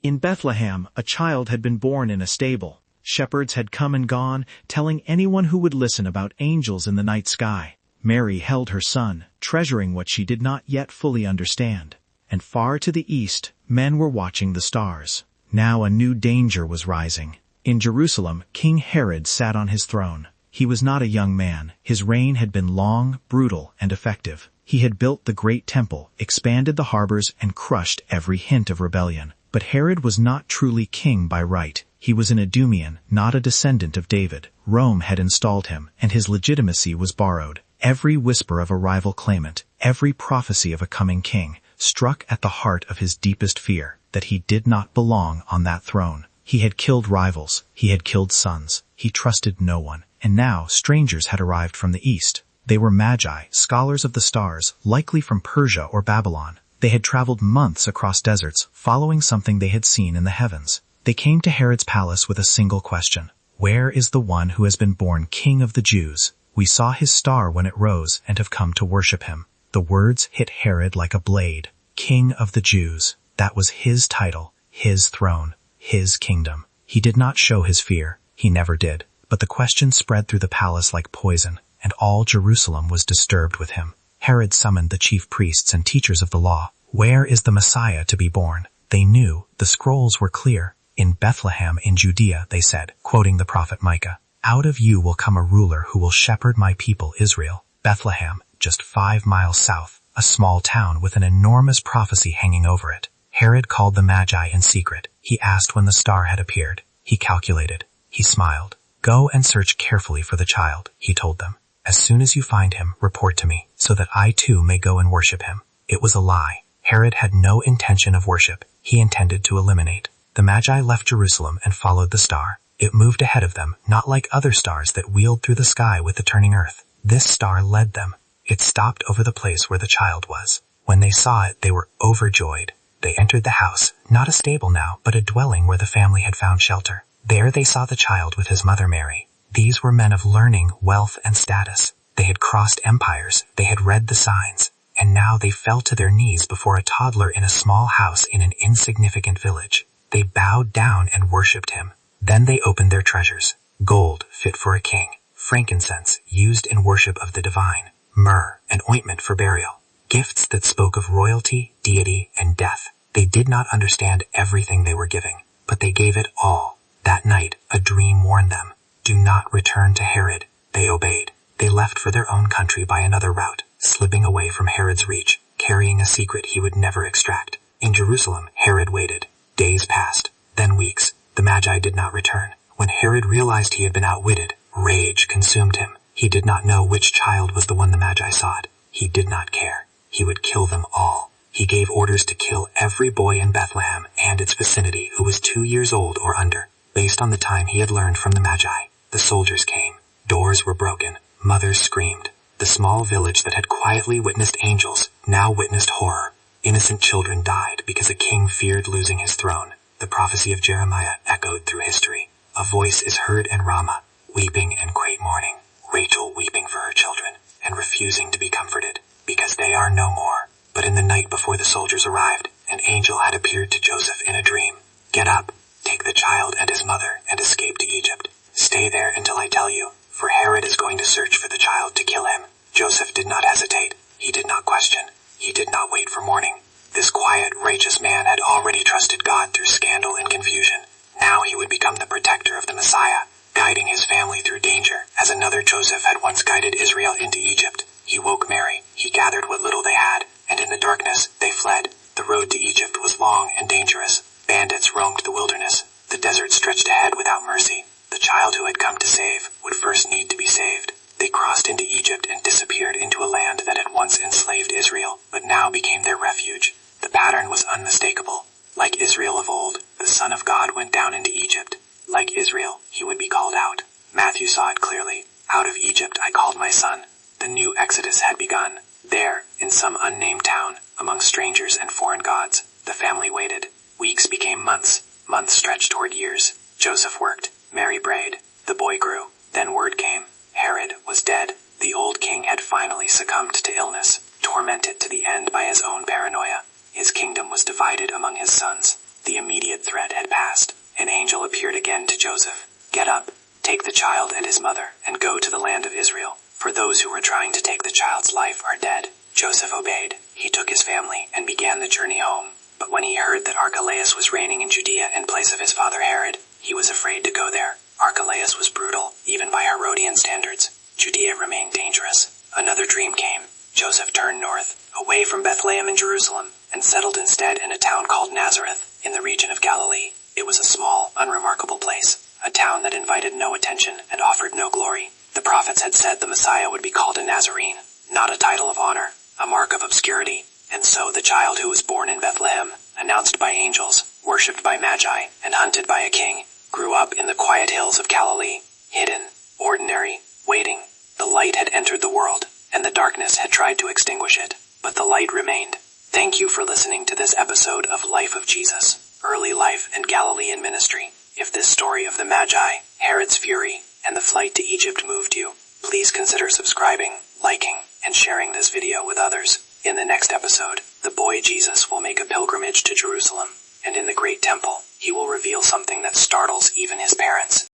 In Bethlehem, a child had been born in a stable. Shepherds had come and gone, telling anyone who would listen about angels in the night sky. Mary held her son, treasuring what she did not yet fully understand. And far to the east, men were watching the stars. Now a new danger was rising. In Jerusalem, King Herod sat on his throne. He was not a young man. His reign had been long, brutal, and effective. He had built the great temple, expanded the harbors, and crushed every hint of rebellion. But Herod was not truly king by right. He was an Idumean, not a descendant of David. Rome had installed him, and his legitimacy was borrowed. Every whisper of a rival claimant, every prophecy of a coming king, struck at the heart of his deepest fear, that he did not belong on that throne. He had killed rivals. He had killed sons. He trusted no one. And now strangers had arrived from the east. They were Magi, scholars of the stars, likely from Persia or Babylon. They had traveled months across deserts, following something they had seen in the heavens. They came to Herod's palace with a single question. Where is the one who has been born King of the Jews? We saw his star when it rose and have come to worship him. The words hit Herod like a blade. King of the Jews. That was his title, his throne, his kingdom. He did not show his fear. He never did. But the question spread through the palace like poison, and all Jerusalem was disturbed with him. Herod summoned the chief priests and teachers of the law. Where is the Messiah to be born? They knew. The scrolls were clear. In Bethlehem in Judea, they said, quoting the prophet Micah, "Out of you will come a ruler who will shepherd my people Israel." Bethlehem, just 5 miles south, a small town with an enormous prophecy hanging over it. Herod called the Magi in secret. He asked when the star had appeared. He calculated. He smiled. "Go and search carefully for the child," he told them. "As soon as you find him, report to me, so that I too may go and worship him." It was a lie. Herod had no intention of worship. He intended to eliminate. The Magi left Jerusalem and followed the star. It moved ahead of them, not like other stars that wheeled through the sky with the turning earth. This star led them. It stopped over the place where the child was. When they saw it, they were overjoyed. They entered the house, not a stable now, but a dwelling where the family had found shelter. There they saw the child with his mother Mary. These were men of learning, wealth, and status. They had crossed empires. They had read the signs. And now they fell to their knees before a toddler in a small house in an insignificant village. They bowed down and worshipped him. Then they opened their treasures. Gold, fit for a king. Frankincense, used in worship of the divine. Myrrh, an ointment for burial. Gifts that spoke of royalty, deity, and death. They did not understand everything they were giving, but they gave it all. That night, a dream warned them. Do not return to Herod. They obeyed. They left for their own country by another route, slipping away from Herod's reach, carrying a secret he would never extract. In Jerusalem, Herod waited. Days passed, then weeks. The Magi did not return. When Herod realized he had been outwitted, rage consumed him. He did not know which child was the one the Magi sought. He did not care. He would kill them all. He gave orders to kill every boy in Bethlehem and its vicinity who was 2 years old or under. Based on the time he had learned from the Magi, the soldiers came. Doors were broken. Mothers screamed. The small village that had quietly witnessed angels now witnessed horror. Innocent children died because a king feared losing his throne. The prophecy of Jeremiah echoed through history. A voice is heard in Ramah, weeping and great mourning. Rachel weeping for her children and refusing to be comforted because they are no more. But in the night before the soldiers arrived, an angel had appeared to Joseph in a dream. Get up, take the child and his mother and escape to Egypt. Stay there until I tell you, for Herod is going to search for the child to kill him. Joseph did not hesitate. He did not question. He did not wait for morning. This quiet, righteous man had already trusted God through scandal and confusion. Now he would become the protector of the Messiah, guiding his family through danger, as another Joseph had once guided Israel into Egypt. He woke Mary. He gathered what little they had, and in the darkness they fled. The road to Egypt was long and dangerous. Bandits roamed the wilderness. The desert stretched ahead without mercy. The child who had come to save would first need to be saved. They crossed into Egypt and disappeared into a land that had once enslaved Israel, but now became their refuge. The pattern was unmistakable. Like Israel of old, the Son of God went down into Egypt. Like Israel, he would be called out. Matthew saw it clearly. Out of Egypt I called my son. The new exodus had begun. There, in some unnamed town, among strangers and foreign gods, the family waited. Weeks became months. Months stretched toward years. Joseph worked. Mary prayed. The boy grew. Then word came. Herod was dead. The old king had finally succumbed to illness, tormented to the end by his own paranoia. His kingdom was divided among his sons. The immediate threat had passed. An angel appeared again to Joseph. "Get up, take the child and his mother, and go to the land of Israel, for those who were trying to take the child's life are dead." Joseph obeyed. He took his family and began the journey home. But when he heard that Archelaus was reigning in Judea in place of his father Herod, he was afraid to go there. Archelaus was brutal, even by Herodian standards. Judea remained dangerous. Another dream came. Joseph turned north, away from Bethlehem and Jerusalem, and settled instead in a town called Nazareth, in the region of Galilee. It was a small, unremarkable place, a town that invited no attention and offered no glory. The prophets had said the Messiah would be called a Nazarene, not a title of honor, a mark of obscurity. And so the child who was born in Bethlehem, announced by angels, worshipped by Magi, and hunted by a king, grew up in the quiet hills of Galilee, hidden, ordinary, waiting. The light had entered the world, and the darkness had tried to extinguish it, but the light remained. Thank you for listening to this episode of Life of Jesus, Early Life and Galilean Ministry. If this story of the Magi, Herod's fury, and the flight to Egypt moved you, please consider subscribing, liking, and sharing this video with others. In the next episode, the boy Jesus will make a pilgrimage to Jerusalem, and in the great temple, he will reveal something that startles even his parents.